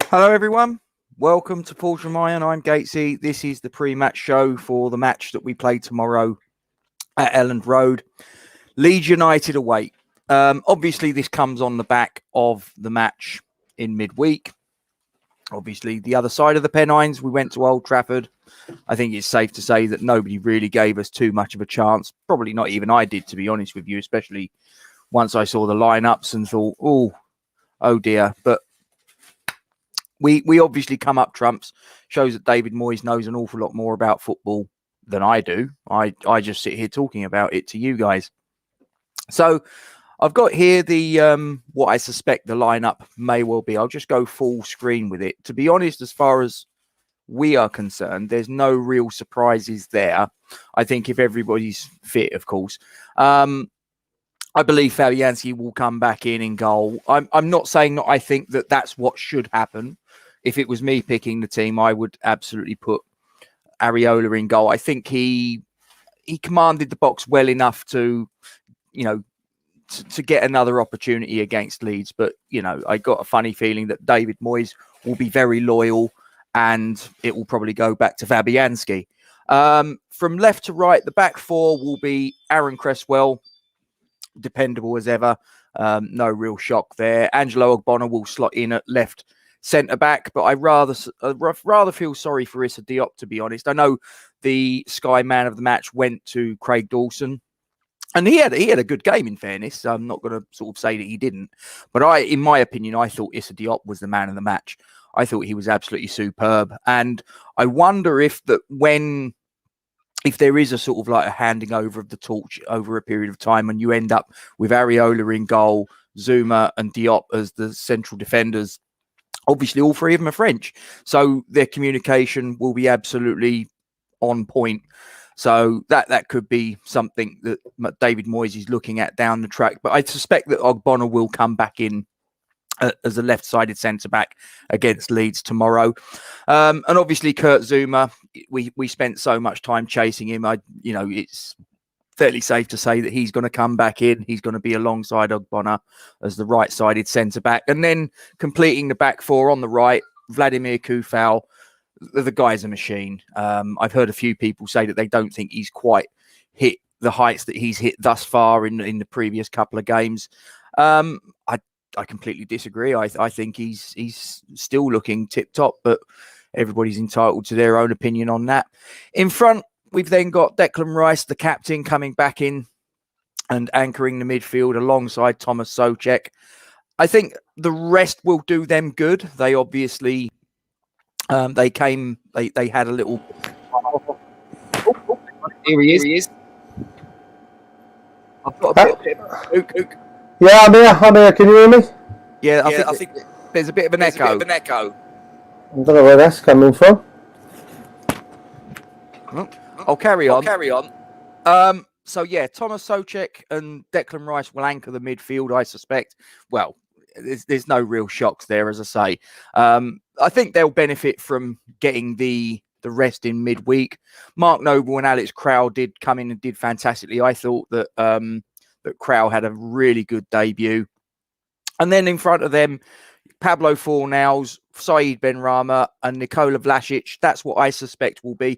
Hello, everyone. Welcome to Paul's from Iron. I'm Gatesy. This is the pre-match show for the match that we play tomorrow at Elland Road. Leeds United away. Obviously, this comes on the back of the match in midweek. Obviously, the other side of the Pennines, we went to Old Trafford. I think it's safe to say that nobody really gave us too much of a chance. Probably not even I did, to be honest with you, especially once I saw the lineups and thought, oh dear. But we obviously come up trumps. Shows that David Moyes knows an awful lot more about football than I do. I just sit here talking about it to you guys. So I've got here the what I suspect the lineup may well be. I'll just go full screen with it. To be honest, as far as we are concerned, there's no real surprises there. I think if everybody's fit, of course. I believe Fabianski will come back in goal. I'm not saying that I think that that's what should happen. If it was me picking the team, I would absolutely put Areola in goal. I think he commanded the box well enough to, to get another opportunity against Leeds. But, I got a funny feeling that David Moyes will be very loyal and it will probably go back to Fabianski. From left to right, the back four will be Aaron Cresswell, dependable as ever. No real shock there. Angelo Ogbonna will slot in at left centre back, but I rather feel sorry for Issa Diop, to be honest. I know the Sky man of the match went to Craig Dawson, and he had a good game, in fairness. I'm not going to sort of say that he didn't, but in my opinion, I thought Issa Diop was the man of the match. I thought he was absolutely superb, and I wonder if there is a sort of like a handing over of the torch over a period of time and you end up with Areola in goal, Zuma and Diop as the central defenders. Obviously, all three of them are French, so their communication will be absolutely on point. So that could be something that David Moyes is looking at down the track. But I suspect that Ogbonna will come back in as a left-sided centre-back against Leeds tomorrow. And obviously, Kurt Zuma, we spent so much time chasing him. It's fairly safe to say that he's going to come back in. He's going to be alongside Ogbonna as the right-sided centre-back. And then completing the back four on the right, Vladimir Kufal. The guy's a machine. I've heard a few people say that they don't think he's quite hit the heights that he's hit thus far in the previous couple of games. I completely disagree. I think he's still looking tip-top, but everybody's entitled to their own opinion on that. In front, we've then got Declan Rice, the captain, coming back in and anchoring the midfield alongside Thomas Souček. I think the rest will do them good. They obviously, they had a little... Here he is. I've got a bit of Luke. Yeah, I'm here. Can you hear me? Yeah, I think there's a bit of an echo. I don't know where that's coming from. I'll carry on. So, yeah, Thomas Souček and Declan Rice will anchor the midfield, I suspect. Well, there's no real shocks there, as I say. I think they'll benefit from getting the rest in midweek. Mark Noble and Alex Crowell did come in and did fantastically. I thought that Crowell had a really good debut. And then in front of them, Pablo Fornals, Said Benrahma and Nikola Vlasic. That's what I suspect will be.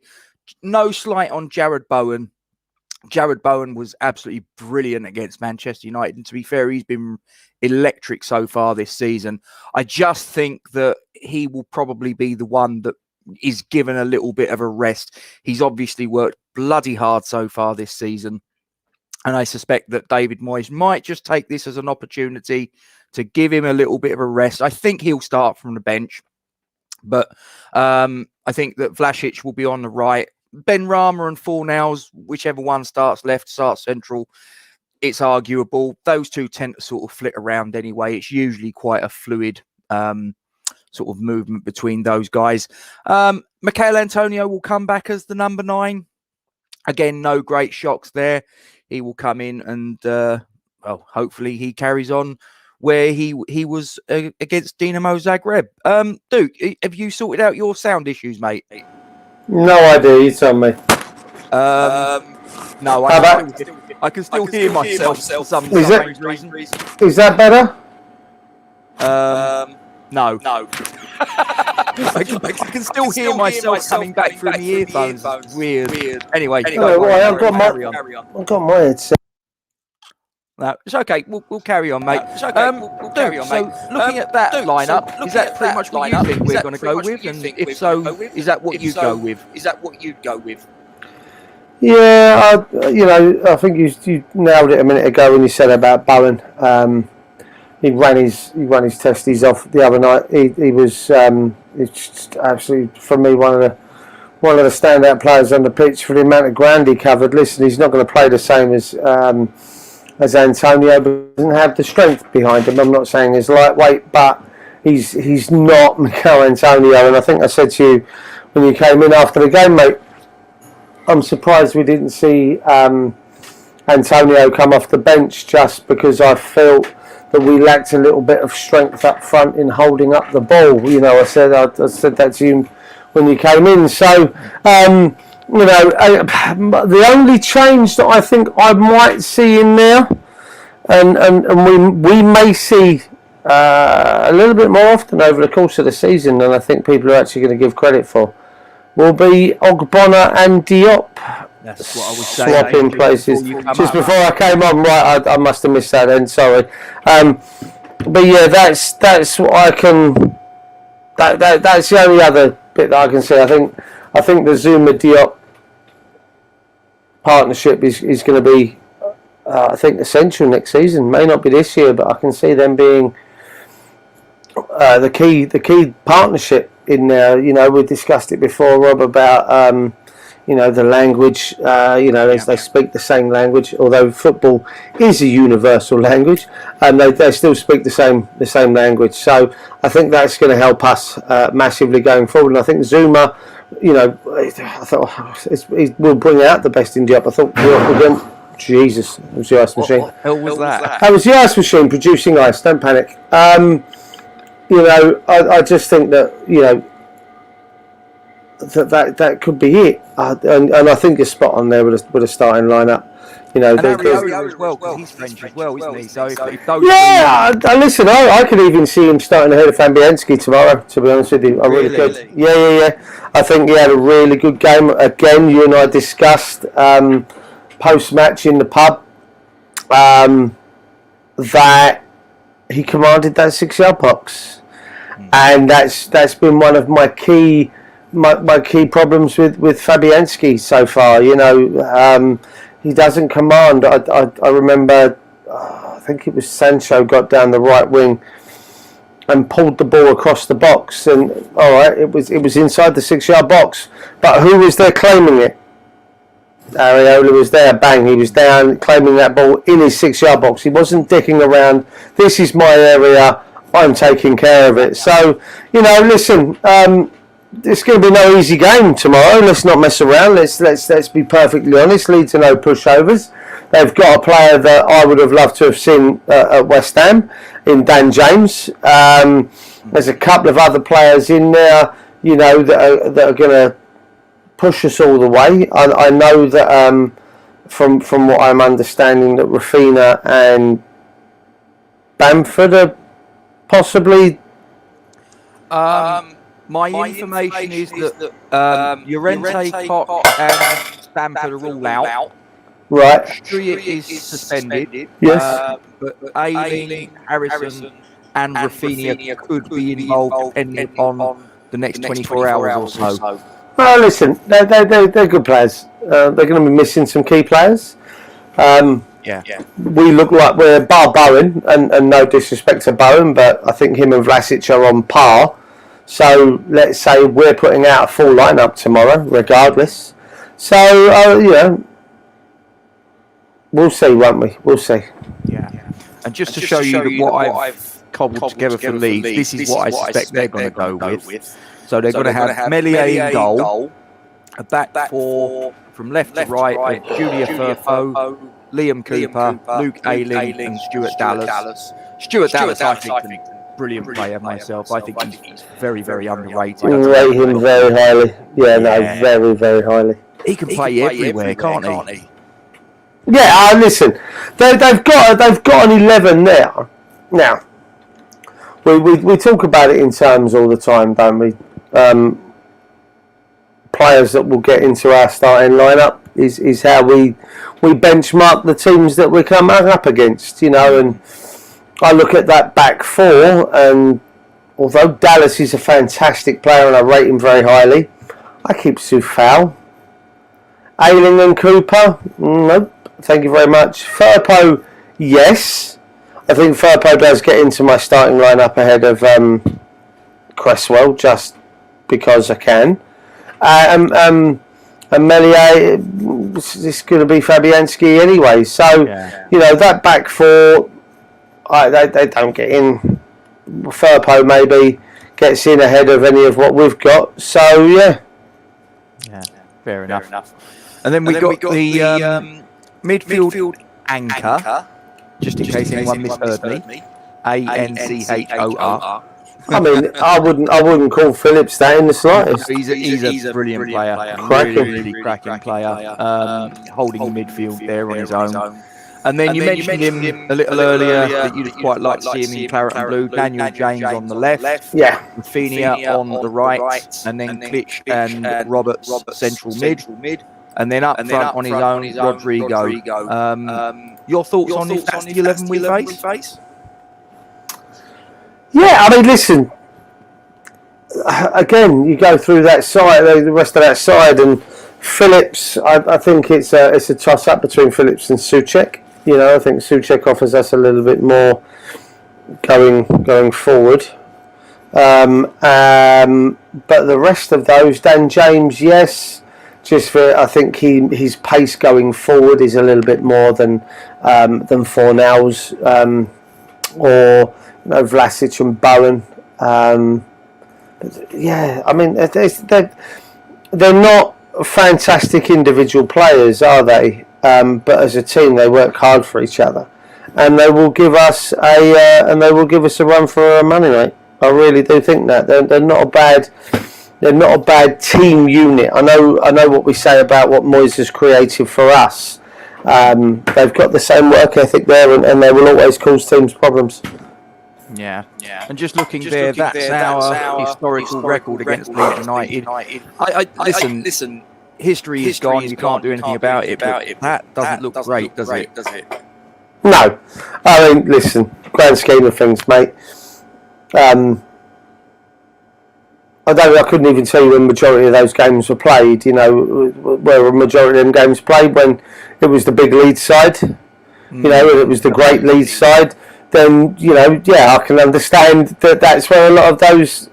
No slight on Jared Bowen. Jared Bowen was absolutely brilliant against Manchester United. And to be fair, he's been electric so far this season. I just think that he will probably be the one that is given a little bit of a rest. He's obviously worked bloody hard so far this season. And I suspect that David Moyes might just take this as an opportunity to give him a little bit of a rest. I think he'll start from the bench. But I think that Vlasic will be on the right. Benrahma and Fornals, whichever one starts left, starts central, it's arguable. Those two tend to sort of flit around anyway. It's usually quite a fluid sort of movement between those guys. Michail Antonio will come back as the number 9. Again, no great shocks there. He will come in and, hopefully he carries on where he was against Dinamo Zagreb. Duke, have you sorted out your sound issues, mate? No idea. You tell me. No, I can still hear myself for some strange reason. Is that better? No. I can still hear myself coming back through my earphones. It's weird. Anyway, I've got my headset. No, it's okay. We'll carry on, mate. It's okay. We'll carry on, mate. So, looking at that lineup, is that pretty much what you think we're going to go with? And if so, is that what you'd go with? Yeah, I think you nailed it a minute ago when you said about Bowen. He ran his testes off the other night. He was it's absolutely, for me, one of the standout players on the pitch for the amount of ground he covered. Listen, he's not going to play the same as Antonio, but doesn't have the strength behind him. I'm not saying he's lightweight, but he's not Mikel Antonio. And I think I said to you when you came in after the game, mate, I'm surprised we didn't see Antonio come off the bench, just because I felt that we lacked a little bit of strength up front in holding up the ball. I said that to you when you came in. So, the only change that I think I might see in there, and we may see a little bit more often over the course of the season than I think people are actually going to give credit for, will be Ogbonna and Diop. That's what I was saying. Swapping places. Just before I came on, right, I must have missed that then, sorry. But yeah, that's what I can... That's the only other bit that I can see. I think the Zuma Diop partnership is going to be, I think, essential next season. May not be this year, but I can see them being the key partnership in there. We discussed it before, Rob, about the language. They speak the same language, although football is a universal language, and they still speak the same language. So I think that's going to help us massively going forward. And I think Zuma, I thought he will bring out the best in Diop. I thought again. Jesus, it was the ice machine. What the hell was that? That was the ice machine producing ice. Don't panic. I just think that that could be it, and I think you're spot on there with a starting lineup. And Areola as well, because he's French as well, isn't he? So if those listen, I could even see him starting ahead of Fabianski tomorrow. To be honest with you, I really could. Yeah. I think he had a really good game. Again, you and I discussed post-match in the pub that he commanded that 6-yard box, and that's been one of my key problems with Fabianski so far. He doesn't command. I remember, I think it was Sancho got down the right wing and pulled the ball across the box, and all right, it was inside the 6-yard box, but who was there claiming it? Areola was there, bang, he was down claiming that ball in his 6-yard box. He wasn't dicking around. This is my area, I'm taking care of it. So, listen, it's going to be no easy game tomorrow. Let's not mess around. Let's be perfectly honest. Leeds are no pushovers. They've got a player that I would have loved to have seen at West Ham in Dan James. There's a couple of other players in there, that are going to push us all the way. I know that from what I'm understanding, that Rafinha and Bamford are possibly. My information is that Llorente, Koch and Bamford are all out. Right. Struya is suspended. Yes. But Ayling, Harrison and Rafinha could be involved depending on the next 24 hours or so. Well, listen, they're good players. They're going to be missing some key players. We look like we're bar Bowen, and no disrespect to Bowen, but I think him and Vlasic are on par. So let's say we're putting out a full lineup tomorrow, regardless. So we'll see, won't we? We'll see. Yeah. And just to show you that what I've cobbled together for Leeds, this is what I suspect they're going to go with. So they're going to have Meslier in goal, a back four from left to right of Julia Firpo, Liam Cooper, Luke Ayling and Stuart Dallas. Stuart Dallas, I think, brilliant player myself. I think he's very, very underrated. Rate him very highly. Very, very highly. He can play everywhere, can't he? Yeah, listen, they've got an 11 there. Now, we talk about it in terms all the time, don't we? Players that will get into our starting lineup is how we benchmark the teams that we come up against, and I look at that back four, and although Dallas is a fantastic player and I rate him very highly, I keep Sufal. Ayling and Cooper, nope, thank you very much. Firpo, yes. I think Firpo does get into my starting lineup ahead of Cresswell, just because I can. And Melier, this is going to be Fabianski anyway. So, that back four, they don't get in. Firpo maybe gets in ahead of any of what we've got. So, yeah. Yeah, fair enough. And then we got the midfield anchor, just in case anyone misheard me. Anchor. I mean, I wouldn't call Phillips that in the slightest. He's a brilliant player, really cracking player, holding the midfield there on his own. And then you mentioned him a little earlier that you'd quite like to see him in claret and blue. Daniel James on the left, Rafinha on the right, and then Klitsch and Roberts central mid, and then up front on his own, Rodrigo. Your thoughts on if that's the 11 we face? Yeah, I mean, listen. Again, you go through that side, the rest of that side, and Phillips. I think it's a toss up between Phillips and Souček. I think Souček offers us a little bit more going forward. But the rest of those, Dan James, yes. Just for, I think his pace going forward is a little bit more than Fornals or Vlasic and Bowen. Yeah, I mean they're not fantastic individual players, are they? But as a team, they work hard for each other, and they will give us a run for our money, mate. I really do think that they're not a bad team unit. I know what we say about what Moyes has created for us. They've got the same work ethic there, and they will always cause teams problems. Yeah. And just looking there, that's our historical record against Leeds United. Listen, history is gone. You can't do anything about it. But that doesn't look great, does it? No. I mean, listen, grand scheme of things, mate. I couldn't even tell you when the majority of those games were played. Where a majority of them games played when it was the big Leeds side. And it was the great Leeds side. Then I can understand that's where a lot of those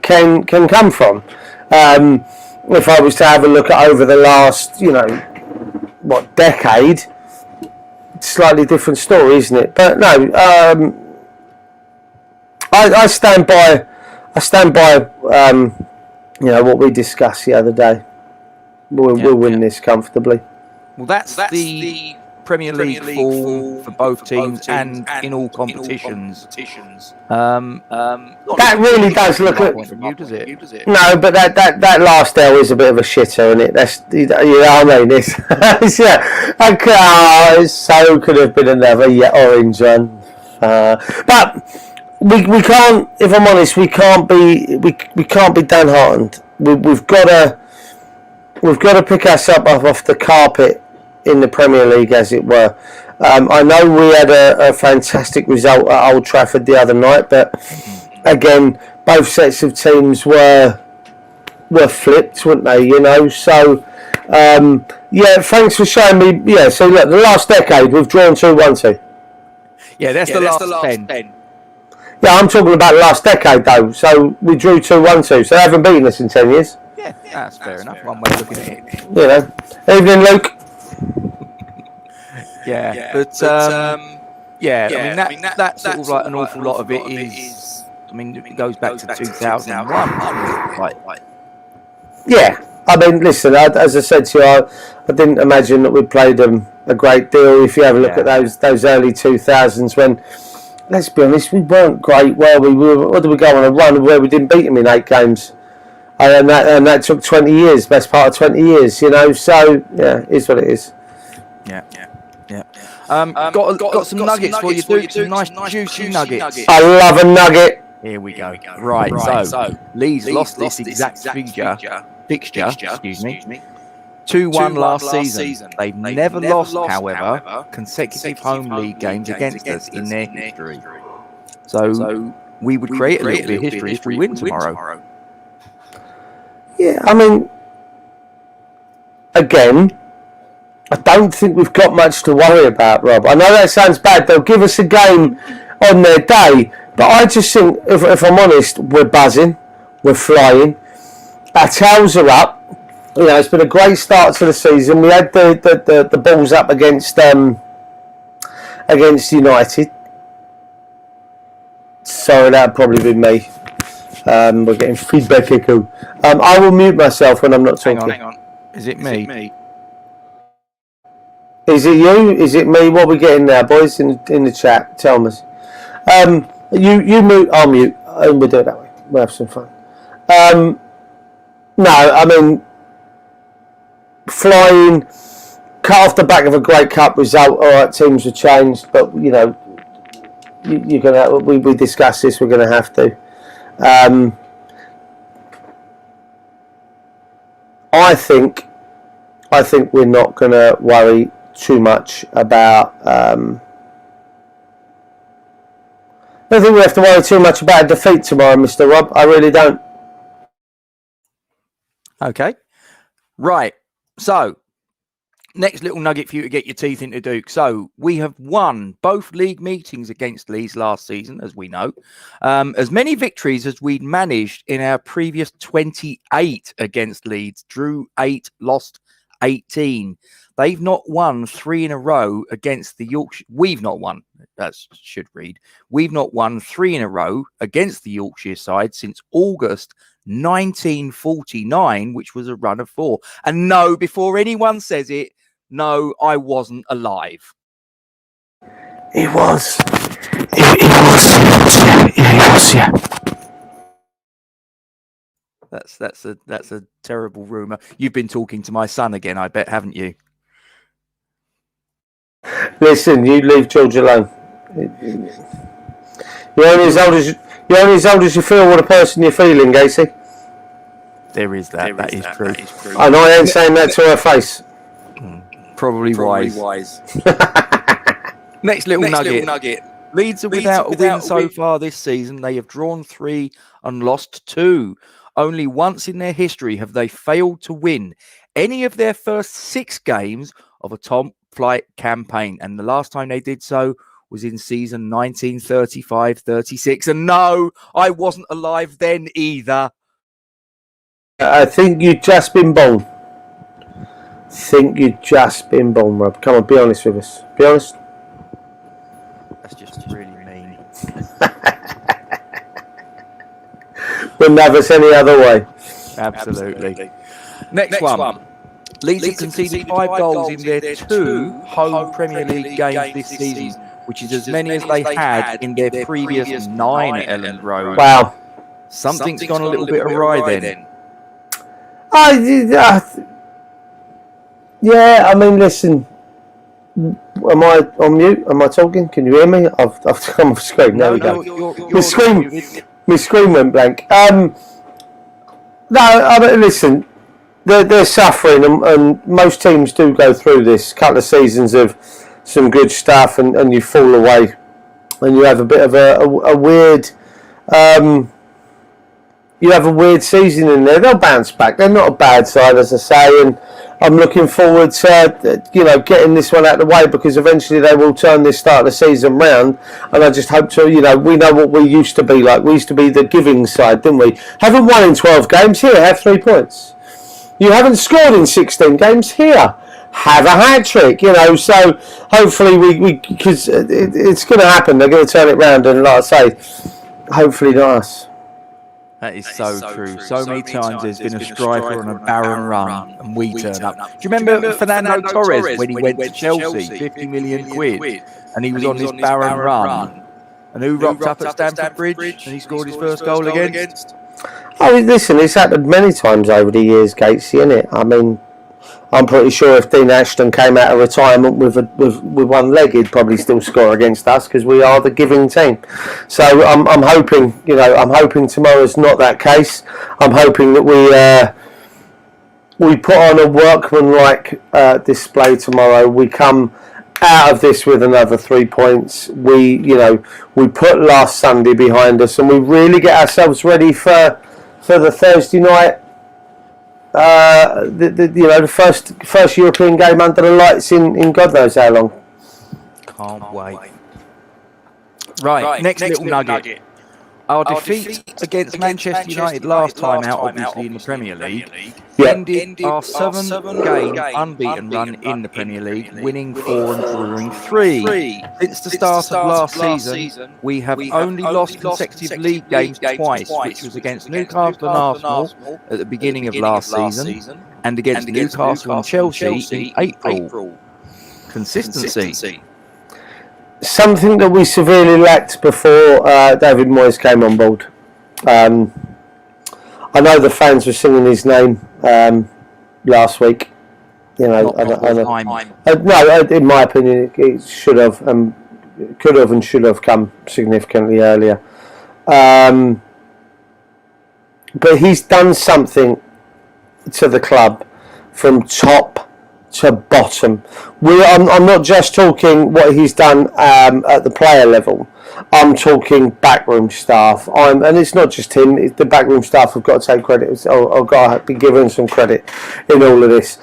can come from. If I was to have a look at over the last decade, slightly different story, isn't it? But no, I stand by. What we discussed the other day. We'll win this comfortably. Well, that's the Premier League form for both teams and in all competitions. That really does look at. Does it? No, but that last L is a bit of a shitter, isn't it? That's I mean, this. It so could have been another orange one, but. We can't. If I'm honest, we can't be downhearted. We've got to pick ourselves up off the carpet in the Premier League, as it were. I know we had a fantastic result at Old Trafford the other night, but again, both sets of teams were flipped, weren't they? So thanks for showing me. Yeah, so look, the last decade we've drawn 2-1-2. Yeah, that's the last 10. Yeah, I'm talking about the last decade though. So we drew 2-1-2. So they haven't beaten us in 10 years. Yeah, that's fair enough. One way of looking at it. Evening, Luke. I mean that sort of like an awful lot of it is. I mean, it goes back to 2001. Right. Yeah, I mean, listen. As I said to you, I didn't imagine that we played them a great deal. If you have a look at those early 2000s when. Let's be honest, we weren't great, were we? What did we go on a run where we didn't beat them in 8 games? And that took 20 years, best part of 20 years, So, yeah, it's what it is. Yeah. Got some nuggets for you, Duke. Some nice juicy nuggets. I love a nugget. Here we go. Right. So Leeds lost this exact fixture, 2-1 last season. They've never lost, however, consecutive home league games against us in their history. So we would create a little bit of history if we win tomorrow. Yeah, I mean, again, I don't think we've got much to worry about, Rob. I know that sounds bad. They'll give us a game on their day, but I just think, if I'm honest, we're buzzing, we're flying, our tails are up. You know, it's been a great start to the season. We had the balls up against United. Sorry, that'd probably be me. We're getting feedback echo. I will mute myself when I'm not talking. Hang on. Is it me? Is it you? Is it me? What are we getting now, boys? In the chat, tell us. You mute. I'll mute, and we'll do it that way. We'll have some fun. No, I mean, flying, cut off the back of a great cup result. All right, teams have changed, but you know, you're gonna. We discussed this. We're gonna have to. I think we're not going to worry too much about. I don't think we have to worry too much about a defeat tomorrow, Mr. Rob. I really don't. Okay. Right. So, next little nugget for you to get your teeth into, Duke. So, we have won both league meetings against Leeds last season, as we know. As many victories as we'd managed in our previous 28 against Leeds. Drew 8, lost 18. They've not won 3 in a row against the Yorkshire. We've not won. That should read. We've not won 3 in a row against the Yorkshire side since August 1949, which was a run of 4. And no, before anyone says it, no, I wasn't alive. It was. It was, yeah. That's a terrible rumour. You've been talking to my son again, I bet, haven't you? Listen, you leave George alone. You're only as old as you feel what a person you're feeling, Gacy. There is that. That is true. And I ain't saying that to her face. Probably wise. Next little nugget. Leeds are without a win so far this season. They have drawn 3 and lost 2. Only once in their history have they failed to win any of their first 6 games of a top flight campaign. And the last time they did so was in season 1935-36. And no, I wasn't alive then either. I think you've just been born. Rob. Come on, be honest with us. Be honest. That's just really mean. Wouldn't have us any other way. Absolutely. Next one. Leeds have conceded 5 goals in their 2 home Premier League games this season, which is as many as they had in their previous 9 at Elland Road. Wow. Something's gone a little bit awry then. Yeah, I mean, listen. Am I on mute? Am I talking? Can you hear me? I've come off screen. There we go. My screen went blank. No, I mean, listen. They're suffering, and most teams do go through this. Couple of seasons of some good stuff, and you fall away, and you have a bit of a weird. You have a weird season in there. They'll bounce back. They're not a bad side, as I say, and I'm looking forward to getting this one out of the way, because eventually they will turn this start of the season round, and I just hope to. We know what we used to be like. We used to be the giving side, didn't we? Haven't won in 12 games. Here, have 3 points. You haven't scored in 16 games. Here, have a hat trick. So hopefully we because it's going to happen. They're going to turn it round, and like I say, hopefully not us. That is so true. So many times there's been a striker on a barren run and we turn up. Do you remember Fernando Torres when he went to Chelsea, 50 million quid, and he was on this barren run? And who rocked up at Stamford Bridge and he scored his first goal against? Oh, listen, it's happened many times over the years, Gatesy, isn't it? I mean, I'm pretty sure if Dean Ashton came out of retirement with one leg, he'd probably still score against us because we are the giving team. So I'm hoping, I'm hoping tomorrow's not that case. I'm hoping that we put on a workmanlike display tomorrow. We come out of this with another 3 points. We put last Sunday behind us, and we really get ourselves ready for the Thursday night. The first European game under the lights in God knows how long. Can't wait. Right, next little nugget. Our defeat against Manchester United last time out, obviously in the Premier League, ended our 7-game unbeaten run in the Premier League, winning 4 and drawing 3. Since the start of last season, we have only lost consecutive league games twice, which was against Newcastle and Arsenal at the beginning of last season, and against Newcastle and Chelsea in April. Consistency. Something that we severely lacked before David Moyes came on board. I know the fans were singing his name last week. No, in my opinion, it should have, could have, and should have come significantly earlier. But he's done something to the club from top to bottom. I'm not just talking what he's done at the player level. I'm talking backroom staff. And it's not just him. The backroom staff have got to take credit. I've got to be given some credit in all of this.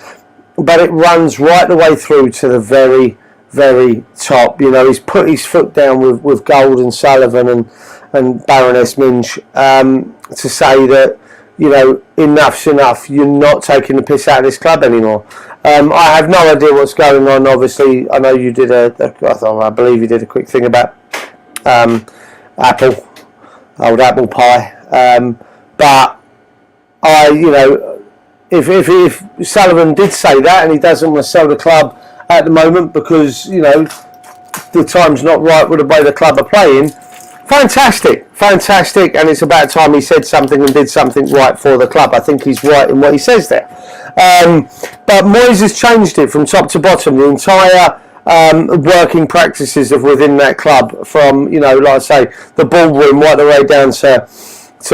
But it runs right the way through to the very, very top. He's put his foot down with Gold and Sullivan and Baroness Minch to say that, enough's enough. You're not taking the piss out of this club anymore. I have no idea what's going on. Obviously, I know you did I believe you did a quick thing about old apple pie. But if Sullivan did say that and he doesn't want to sell the club at the moment because the time's not right with the way the club are playing. Fantastic, and it's about time he said something and did something right for the club. I think he's right in what he says there. But Moyes has changed it from top to bottom. The entire working practices of within that club, from like I say, the ballroom right the way down to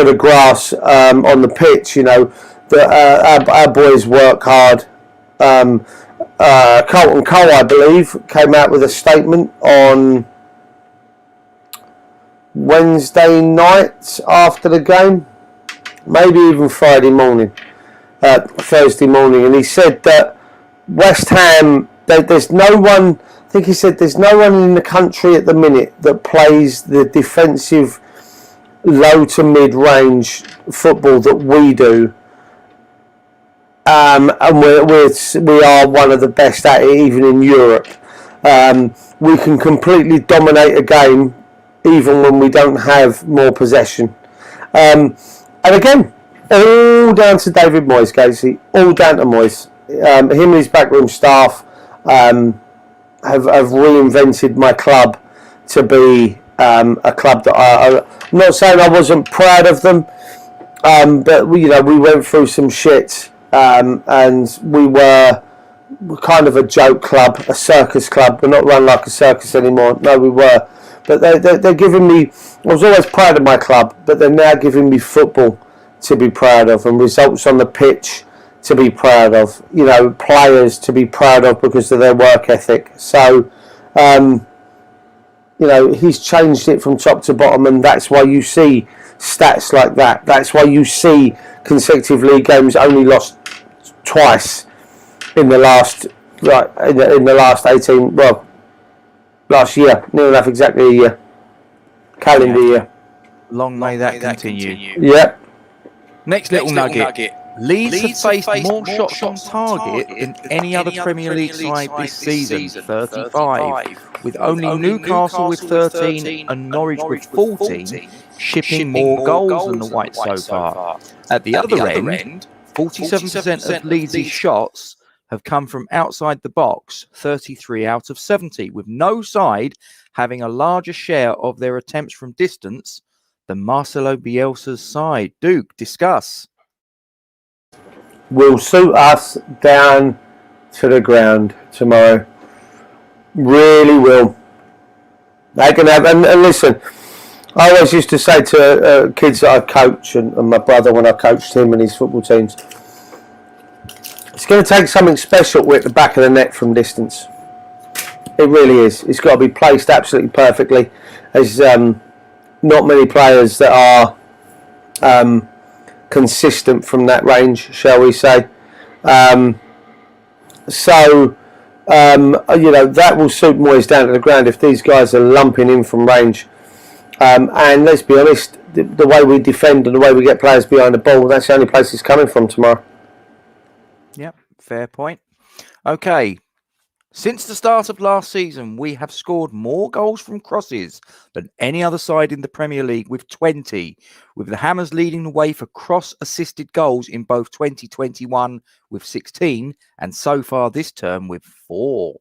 the grass on the pitch. Our boys work hard. Carlton Cole, I believe, came out with a statement on Wednesday night after the game, maybe even Thursday morning, and he said that West Ham, there's no one, I think he said there's no one in the country at the minute that plays the defensive low to mid-range football that we do, and we are one of the best at it, even in Europe. We can completely dominate a game even when we don't have more possession. And again, all down to David Moyes, Casey. All down to Moyes. Him and his backroom staff have reinvented my club to be a club that I'm not saying I wasn't proud of them, but we went through some shit, and we were kind of a joke club, a circus club. We're not run like a circus anymore. No, we were. But they're giving me, I was always proud of my club, but they're now giving me football to be proud of, and results on the pitch to be proud of, players to be proud of because of their work ethic. So, he's changed it from top to bottom, and that's why you see stats like that. That's why you see consecutive league games only lost twice in the last, in the last 18, last year, near enough exactly a year. Calendar year. Long may that continue. Yeah. Next little nugget. Leeds have faced more shots on target than any other Premier League side this season, 35, with only Newcastle with 13 and Norwich with 14, shipping more goals than the Whites so far. At the other end, 47% of Leeds' shots have come from outside the box, 33 out of 70, with no side having a larger share of their attempts from distance than Marcelo Bielsa's side. Duke, discuss. Will suit us down to the ground tomorrow. Really will. They can have, and listen, I always used to say to kids that I coach and my brother when I coached him and his football teams, it's going to take something special at the back of the net from distance. It really is. It's got to be placed absolutely perfectly. There's not many players that are consistent from that range, shall we say. That will suit Moyes down to the ground if these guys are lumping in from range. And let's be honest, the way we defend and the way we get players behind the ball, that's the only place it's coming from tomorrow. Yep, fair point. Okay. Since the start of last season, we have scored more goals from crosses than any other side in the Premier League with 20, with the Hammers leading the way for cross-assisted goals in both 2021 with 16 and so far this term with 4.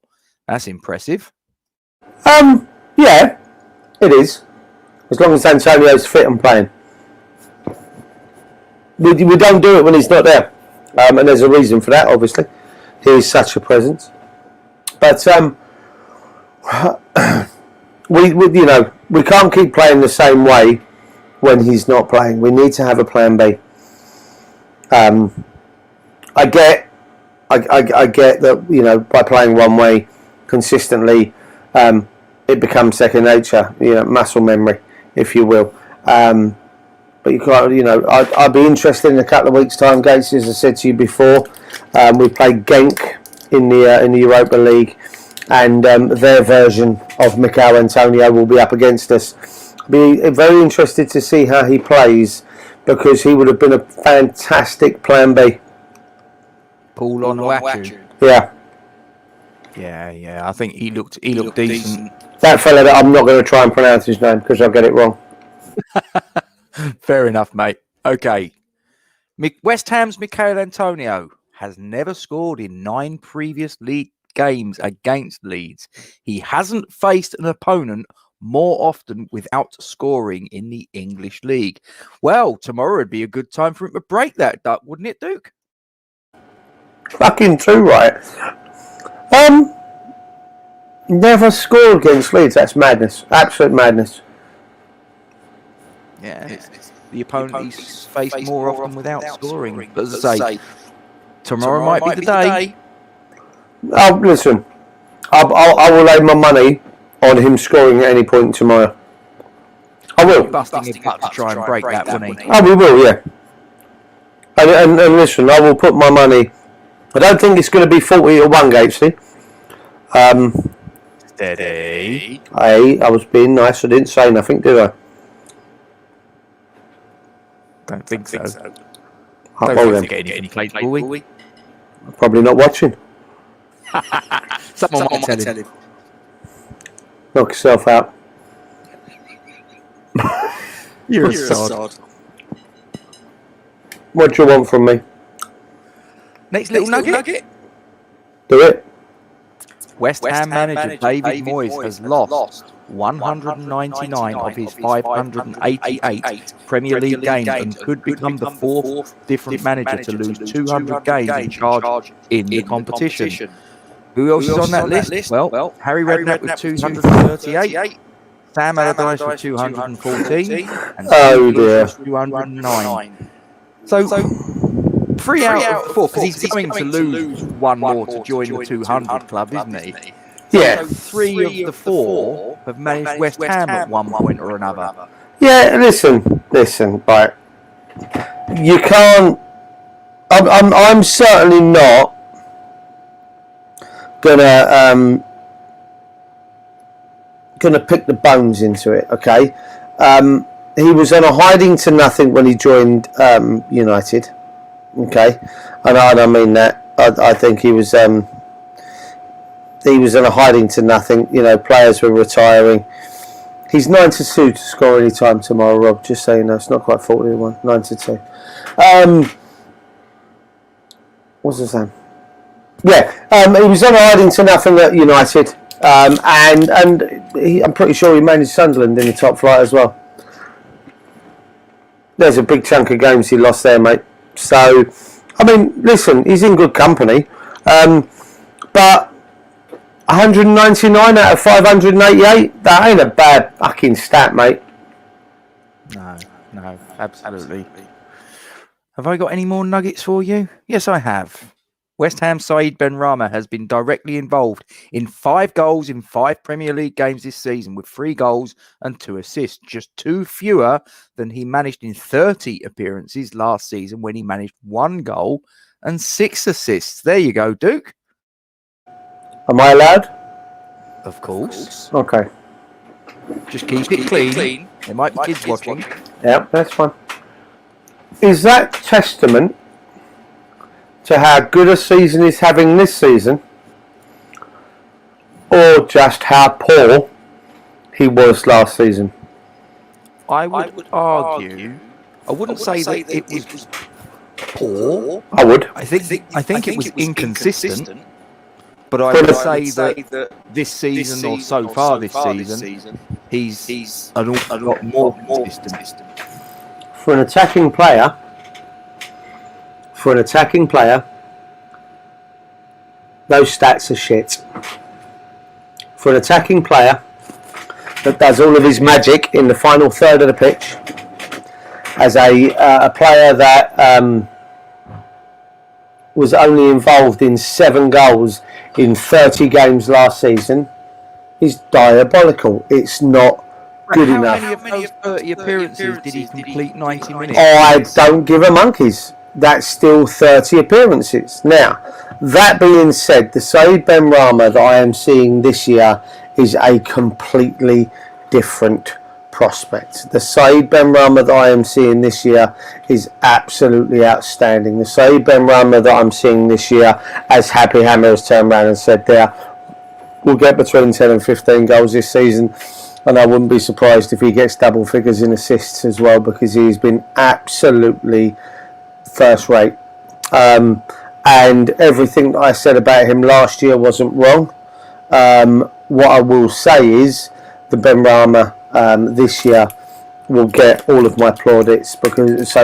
That's impressive. Yeah, it is. As long as Antonio's fit and playing. We don't do it when he's not there. And there's a reason for that, obviously. He is such a presence. But we can't keep playing the same way when he's not playing. We need to have a plan B. I get that by playing one way consistently, it becomes second nature. Muscle memory, if you will. But you can't. I'd be interested in a couple of weeks' time, Gates. As I said to you before, we played Genk in the Europa League, and their version of Mikel Antonio will be up against us. Be very interested to see how he plays, because he would have been a fantastic plan B. Paul Onuachu. Yeah, I think he looked decent. That fella that I'm not going to try and pronounce his name because I'll get it wrong. Fair enough, mate. Okay. West Ham's Mikel Antonio has never scored in 9 previous league games against Leeds. He hasn't faced an opponent more often without scoring in the English league. Well, tomorrow would be a good time for him to break that duck, wouldn't it, Duke? Fucking true, right? Never scored against Leeds. That's madness. Absolute madness. Yeah, it's the opponent he's faced more often without scoring. But as I say, tomorrow might be the day. Oh, listen, I will lay my money on him scoring at any point tomorrow. I will. Busting his butt to try and break that, wouldn't he? Oh, we will, yeah. And listen, I will put my money. I don't think it's going to be 40-1, Gatesy. Steady. Hey, I was being nice. I didn't say nothing, did I? Don't think so. Don't think any played, will we? Probably not watching. Someone might tell him. Knock yourself out. You're a sod. What do you want from me? Next little nugget. Do it. West Ham manager David Moyes has lost 199 of his 588 Premier League games and could become the 4th different manager to lose 200 games in charge in the competition. Who else is on that list? Well, Harry Redknapp with 238, Sam Allardyce with 214, and Steve Bruce with 209. So 3 out of 4, because he's going to lose one more to join the 200 club, isn't he? Yeah. So 3 of the 4 have managed West Ham at one point or another. Yeah, listen, right. You can't. I'm certainly not gonna pick the bones into it. Okay. He was on a hiding to nothing when he joined United. Okay, and I don't mean that. I think he was on a hiding to nothing. Players were retiring. He's 9-2 to score any time tomorrow, Rob. Just so you know, it's not quite 40-1. 9-2. What's his name? Yeah, he was on a hiding to nothing at United, and I'm pretty sure he managed Sunderland in the top flight as well. There's a big chunk of games he lost there, mate. So, I mean, listen, he's in good company. But 199 out of 588, that ain't a bad fucking stat, mate. No, absolutely. Have I got any more nuggets for you? Yes, I have. West Ham Saeed Benrahma has been directly involved in 5 goals in 5 Premier League games this season, with 3 goals and 2 assists, just 2 fewer than he managed in 30 appearances last season, when he managed 1 goal and 6 assists. There you go, Duke. Am I allowed? Of course. Okay. Just keep it clean. There might be kids watching. Yeah, that's fine. Is that testament to how good a season he's having this season, or just how poor he was last season? I would argue. I wouldn't say that it was poor. I would. I think it was inconsistent. But I would say that this season, or so far this season, he's an awful lot more consistent. For an attacking player, those stats are shit. For an attacking player that does all of his magic in the final third of the pitch, as a player that was only involved in 7 goals in 30 games last season, is diabolical. It's not good enough. How many of those 30 appearances did he complete 90 minutes? I don't give a monkeys. That's still 30 appearances. Now, that being said, the Saeed Benrahma that I am seeing this year is a completely different prospect. The Saeed Benrahma that I am seeing this year is absolutely outstanding. The Saeed Benrahma that I'm seeing this year, as Happy Hammer has turned around and said there, will get between 10 and 15 goals this season. And I wouldn't be surprised if he gets double figures in assists as well, because he's been absolutely first rate. And everything that I said about him last year wasn't wrong. What I will say is the Benrahma this year will get all of my plaudits because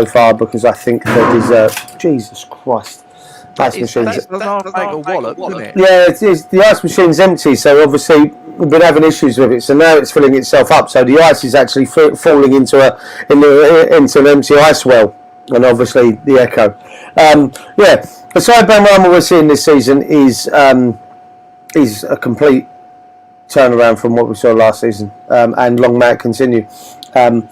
I think they deserve. Jesus Christ. Ice machine's wallop, isn't it? Yeah, the ice machine's empty, so obviously we've been having issues with it. So now it's filling itself up. So the ice is actually falling into an empty ice well, and obviously the echo. The side Benrahma we're seeing this season is a complete turnaround from what we saw last season, and long may it continue. I'm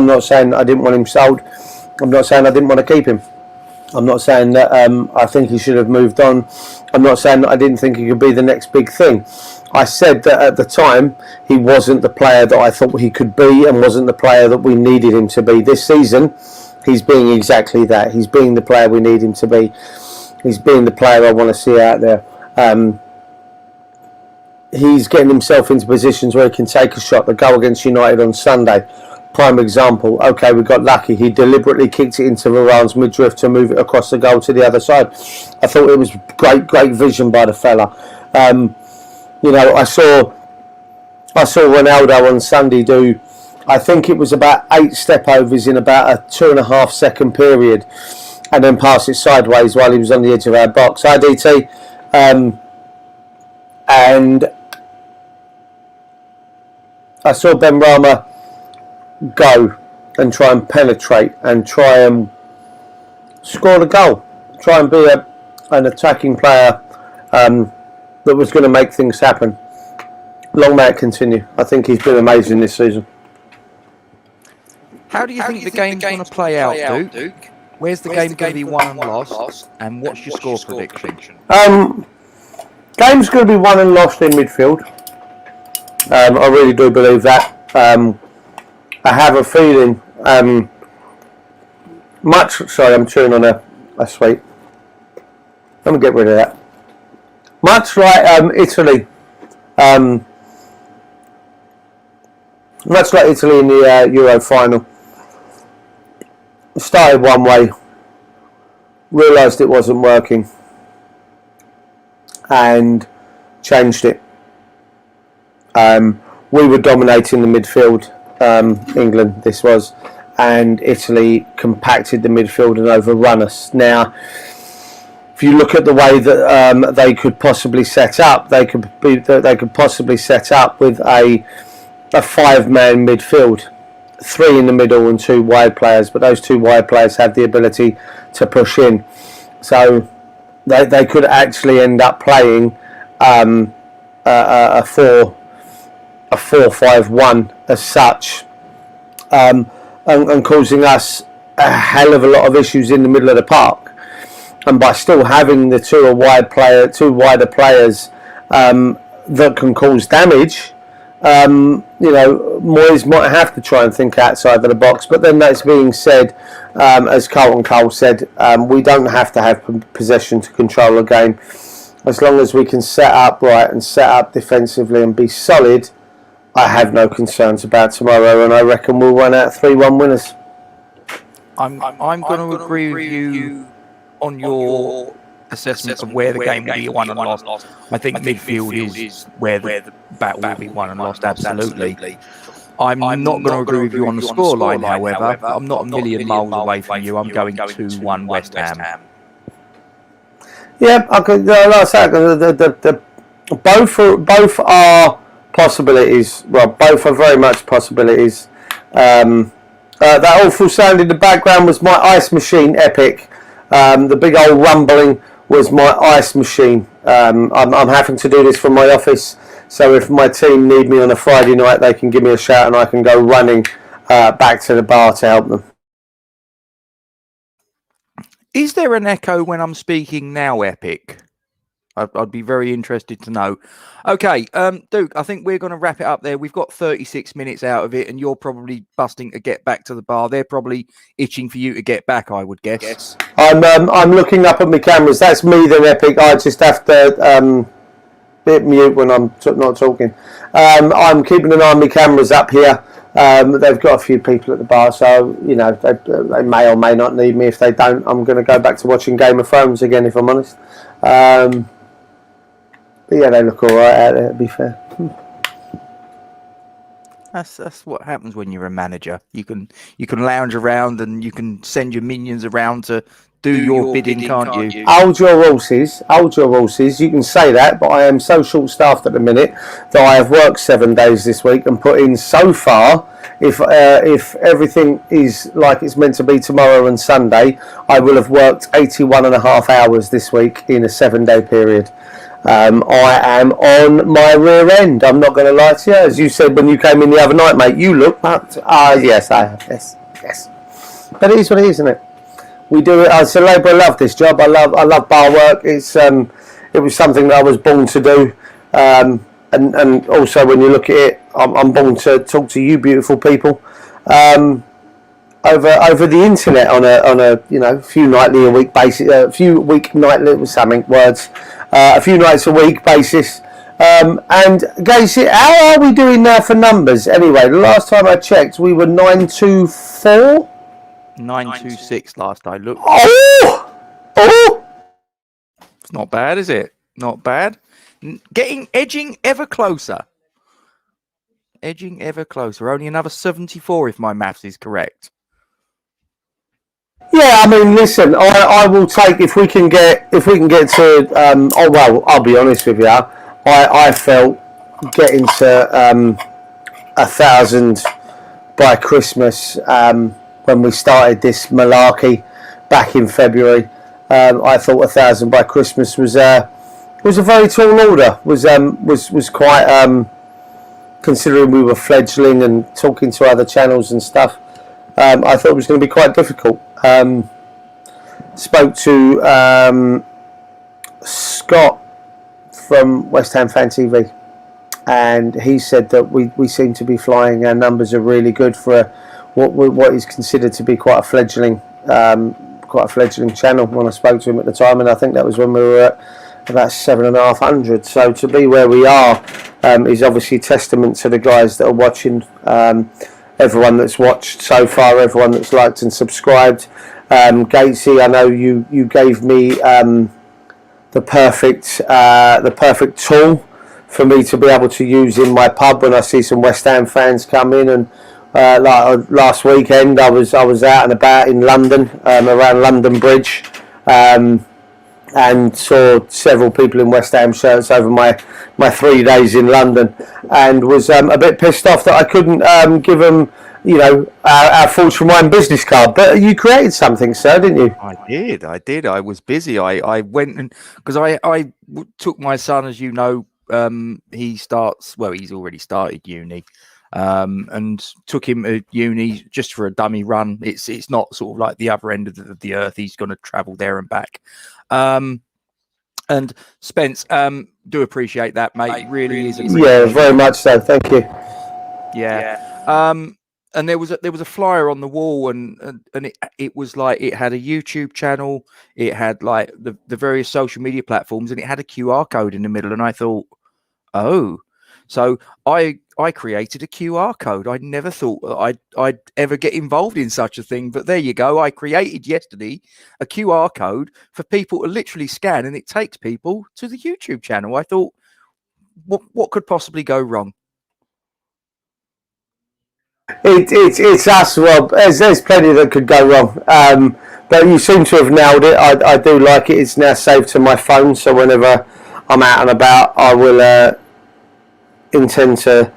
not saying I didn't want him sold. I'm not saying I didn't want to keep him. I'm not saying that I think he should have moved on. I'm not saying that I didn't think he could be the next big thing. I said that at the time he wasn't the player that I thought he could be, and wasn't the player that we needed him to be. This season, he's being exactly that. He's being the player we need him to be. He's being the player I want to see out there. He's getting himself into positions where he can take a shot. The goal against United on Sunday, prime example. Okay, we got lucky. He deliberately kicked it into Varane's midriff to move it across the goal to the other side. I thought it was great vision by the fella. I saw Ronaldo on Sunday do, I think it was about 8 step overs in about a 2.5 second period, and then pass it sideways while he was on the edge of our box. IDT, and I saw Benrahma go and try and penetrate and try and score the goal, try and be an attacking player that was going to make things happen. Long may it continue. I think he's been amazing this season. How do you think the game's going to play out, Duke? Where's the game going to be won and lost? And what's your score prediction? Game's going to be won and lost in midfield. I really do believe that. I have a feeling, sorry, I'm chewing on a sweet. Let me get rid of that. Much like Italy, much like Italy in the Euro final. Started one way, realised it wasn't working, and changed it. We were dominating the midfield, England this was, and Italy compacted the midfield and overrun us. Now, if you look at the way that they could possibly set up, they could possibly set up with a 5-man midfield, 3 in the middle and 2 wide players. But those 2 wide players have the ability to push in, so they could actually end up playing a 4-5-1 as such, and causing us a hell of a lot of issues in the middle of the park. And by still having the 2 wider players that can cause damage, Moyes might have to try and think outside of the box. But then that's being said, as Carlton Cole said, we don't have to have possession to control a game. As long as we can set up right and set up defensively and be solid, I have no concerns about tomorrow, and I reckon we'll run out 3-1 winners. I'm going to agree with you on your assessment of where the game will be won and lost. I think midfield is where the battle will be won and lost, absolutely. I'm not going to agree with you on the scoreline, however. I'm not a million miles away from you. I'm going 2-1 West Ham. Yeah, I could. Like I said, both are possibilities. Well, both are very much possibilities. That awful sound in the background was my ice machine epic. The big old rumbling was my ice machine. I'm having to do this from my office, so if my team need me on a Friday night, they can give me a shout and I can go running back to the bar to help them. Is there an echo when I'm speaking now, Epic? I'd be very interested to know. Okay, Duke, I think we're going to wrap it up there. We've got 36 minutes out of it, and you're probably busting to get back to the bar. They're probably itching for you to get back, I would guess. Yes. I'm looking up at my cameras. That's me then, Epic. I just have to hit mute when I'm not talking. I'm keeping an eye on my cameras up here. They've got a few people at the bar, so they may or may not need me. If they don't, I'm going to go back to watching Game of Thrones again, if I'm honest. But yeah, they look all right out there, to be fair. That's what happens when you're a manager. You can lounge around and you can send your minions around to do your bidding, can't you? Hold your horses. You can say that, but I am so short-staffed at the minute that I have worked 7 days this week and put in so far. If everything is like it's meant to be tomorrow and Sunday, I will have worked 81.5 hours this week in a 7-day period. I am on my rear end. I'm not going to lie to you. As you said when you came in the other night, mate, you look. Yes, I have. Yes. But it is what it is, isn't it? We do it. As a labourer, I love this job. I love bar work. It was something that I was born to do. And also when you look at it, I'm born to talk to you beautiful people over the internet on a few nightly a week basis, a few nights a week basis. And guys, how are we doing now for numbers? Anyway, the last time I checked, we were 924. 926 last I looked. Oh! It's not bad, is it? Not bad. Edging ever closer. Only another 74 if my maths is correct. Yeah, I mean, listen, I will take if we can get to. I'll be honest with you. I felt getting to 1,000 by Christmas when we started this malarkey back in February. I thought 1,000 by Christmas was a very tall order. Was quite considering we were fledgling and talking to other channels and stuff. I thought it was going to be quite difficult. Spoke to Scott from West Ham Fan TV, and he said that we seem to be flying. Our numbers are really good for what is considered to be quite a fledgling channel. When I spoke to him at the time, and I think that was when we were at about 7,500. So to be where we are is obviously testament to the guys that are watching. Everyone that's watched so far, everyone that's liked and subscribed. Gatesy, I know you gave me the perfect tool for me to be able to use in my pub when I see some West Ham fans come in. And like last weekend, I was out and about in London, around London Bridge, and saw several people in West Ham shirts over my 3 days in London, and was a bit pissed off that I couldn't give them, our Forge from Wine business card. But you created something, sir, didn't you? I did. I was busy. I went and because I took my son, as you know, he's already started uni. And took him to uni just for a dummy run. It's not sort of like the other end of the earth. He's going to travel there and back. And Spence, do appreciate that, mate. It really is. Yeah, very much so. Thank you. Yeah. And there was a flyer on the wall, and it was like it had a YouTube channel, it had like the various social media platforms, and it had a QR code in the middle. And I thought, oh. So I created a QR code. I never thought that I'd ever get involved in such a thing, but there you go. I created yesterday a QR code for people to literally scan, and it takes people to the YouTube channel. I thought, what could possibly go wrong? It's us, Rob. There's plenty that could go wrong, but you seem to have nailed it. I do like it. It's now saved to my phone, so whenever I'm out and about, I will intend to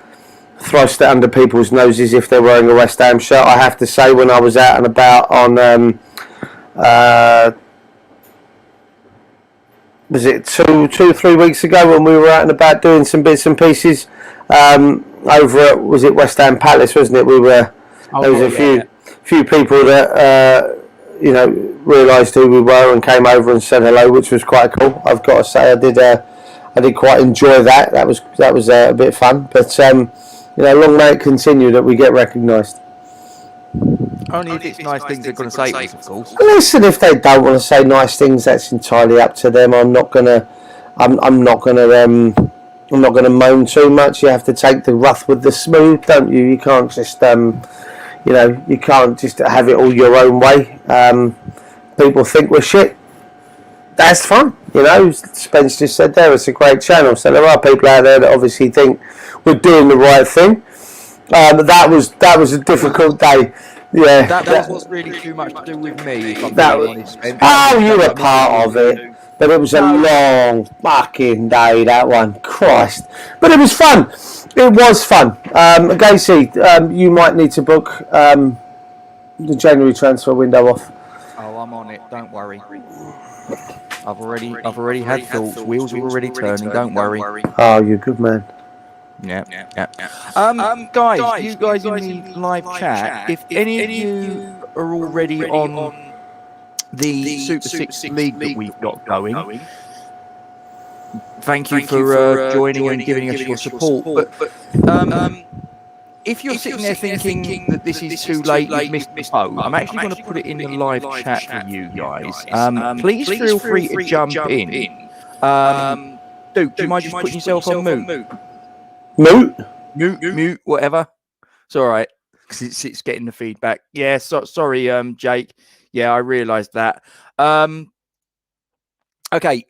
thrust it under people's noses if they're wearing a West Ham shirt. I have to say, when I was out and about on was it 3 weeks ago, when we were out and about doing some bits and pieces over at, was it West Ham Palace, wasn't it? There was a few people that realised who we were and came over and said hello, which was quite cool. I've got to say, I did quite enjoy that. That was a bit fun. But long may it continue that we get recognised. Only if it's nice things they're going to say to us, of course. Listen, if they don't want to say nice things, that's entirely up to them. I'm not gonna moan too much. You have to take the rough with the smooth, don't you? You can't just you can't just have it all your own way. People think we're shit. That's fine. Spence just said there, it's a great channel. So there are people out there that obviously think we're doing the right thing. But that was a difficult day. Yeah, that wasn't really too much to do with me. If I'm being honest, Spence. You were part of it. But it was a long fucking day, that one. Christ. But it was fun. It was fun. Gacy, you might need to book the January transfer window off. Oh, I'm on it. Don't worry. I've already had thoughts. Wheels are already turning. Don't worry. Oh, you're a good man. Yeah. Guys, you guys in the live chat, if any of you are already on the Super 6 League that we've got going, thank you for joining and giving us your support. But if you're sitting there thinking that this is too late, you've missed the boat, I'm actually going to put it in the live chat for you guys. Please feel free to jump in. Duke, do you mind just putting yourself on mute? Mute, whatever. It's all right, because it's getting the feedback. Yeah, sorry, Jake. Yeah, I realised that. Okay,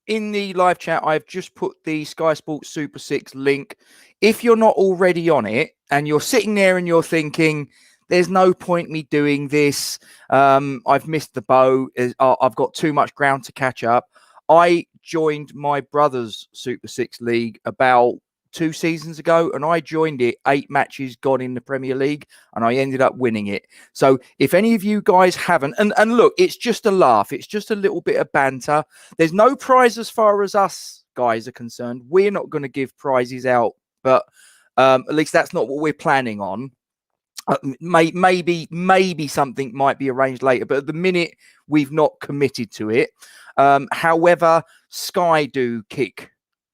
in the live chat, I've just put the Sky Sports Super 6 link. If you're not already on it and you're sitting there and you're thinking, there's no point me doing this, I've missed the boat, I've got too much ground to catch up. I joined my brother's Super 6 League about 2 seasons ago, and I joined it 8 matches gone in the Premier League, and I ended up winning it. So if any of you guys haven't, and look, it's just a laugh, it's just a little bit of banter. There's no prize as far as us guys are concerned. We're not going to give prizes out, but at least that's not what we're planning on. Maybe something might be arranged later, but at the minute we've not committed to it. However, Sky do kick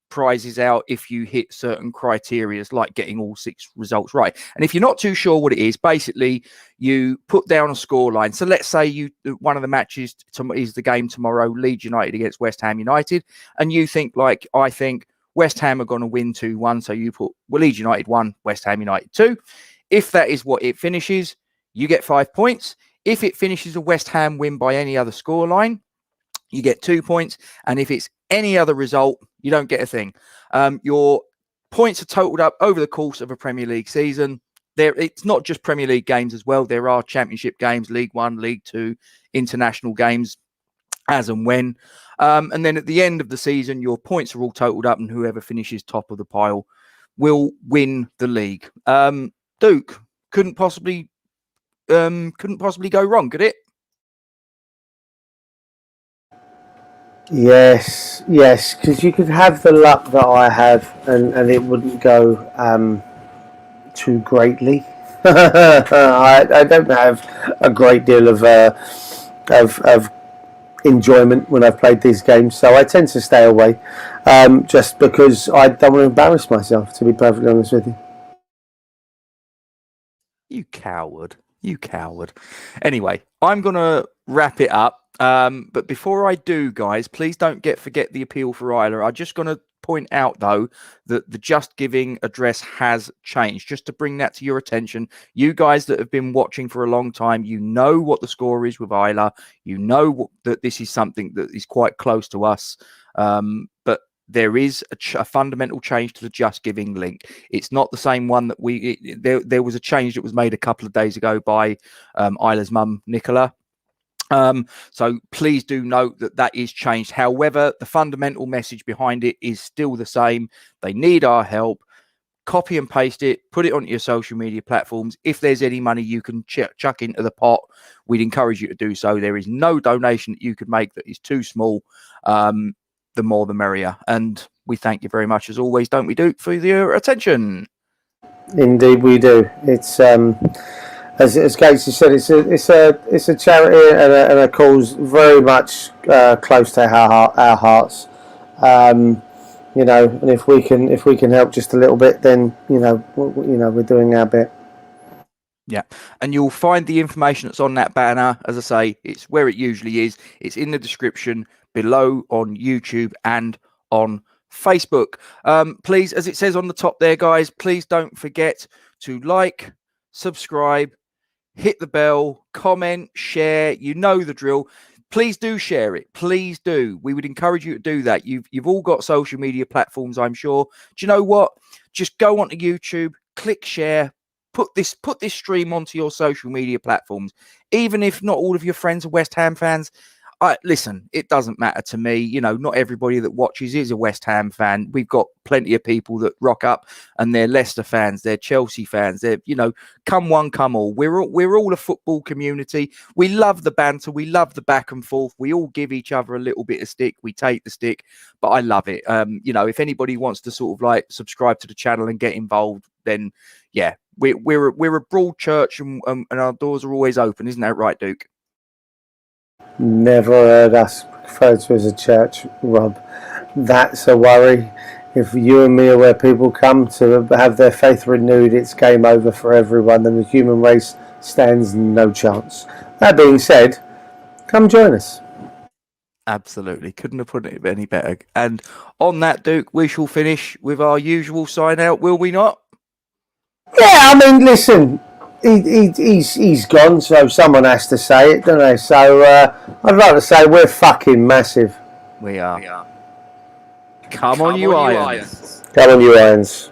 prizes out if you hit certain criteria, like getting all 6 results right. And if you're not too sure what it is, basically you put down a scoreline. So let's say one of the matches is the game tomorrow, Leeds United against West Ham United, and you think, like I think, West Ham are going to win 2-1. So you put, well, Leeds United 1, West Ham United 2. If that is what it finishes, you get 5 points. If it finishes a West Ham win by any other scoreline, you get 2 points. And if it's any other result, you don't get a thing. Your points are totaled up over the course of a Premier League season. It's not just Premier League games as well. There are Championship games, League One, League Two, international games. as and when. And then at the end of the season, your points are all totaled up, and whoever finishes top of the pile will win the league. Duke, couldn't possibly go wrong, could it? Yes, because you could have the luck that I have, and it wouldn't go too greatly. I don't have a great deal of enjoyment when I've played these games, so I tend to stay away, just because I don't want to embarrass myself, to be perfectly honest with you. You coward. Anyway, I'm going to wrap it up. But before I do, guys, please don't forget the appeal for Isla. I'm just going to point out, though, that the Just Giving address has changed. Just to bring that to your attention, you guys that have been watching for a long time, you know what the score is with Isla. You know that this is something that is quite close to us. But there is a fundamental change to the Just Giving link. It's not the same one that there was a change that was made a couple of days ago by Isla's mum, Nicola. So please do note that is changed. However, the fundamental message behind it is still the same. They need our help. Copy and paste it, put it onto your social media platforms. If there's any money you can chuck into the pot, we'd encourage you to do so. There is no donation that you could make that is too small. The more the merrier. And we thank you very much, as always, don't we, Duke, for your attention? Indeed we do. It's as Gatesy said, it's a charity and a cause very much close to our hearts. And if we can help just a little bit, then we're doing our bit. Yeah, and you'll find the information that's on that banner. As I say, it's where it usually is. It's in the description below on YouTube and on Facebook. Please, as it says on the top there, guys, please don't forget to like, subscribe, hit the bell, comment, share. You know the drill. Please do share it. Please do. We would encourage you to do that. You've all got social media platforms, I'm sure. Do you know what? Just go onto YouTube, click share, put this stream onto your social media platforms. Even if not all of your friends are West Ham fans, listen, it doesn't matter to me. Not everybody that watches is a West Ham fan. We've got plenty of people that rock up and they're Leicester fans, they're Chelsea fans, they're, come one, come all. We're all a football community. We love the banter. We love the back and forth. We all give each other a little bit of stick. We take the stick, but I love it. If anybody wants to sort of like subscribe to the channel and get involved, then yeah, we're a broad church and our doors are always open. Isn't that right, Duke? Never heard us referred to as a church, Rob. That's a worry. If you and me are where people come to have their faith renewed, it's game over for everyone, and the human race stands no chance. That being said, come join us. Absolutely. Couldn't have put it any better. And on that, Duke, we shall finish with our usual sign out, will we not? Yeah, I mean, listen, he's gone, so someone has to say it, don't they? So I'd like to say we're fucking massive. We are. Come on, you Irons. Come on, you Irons.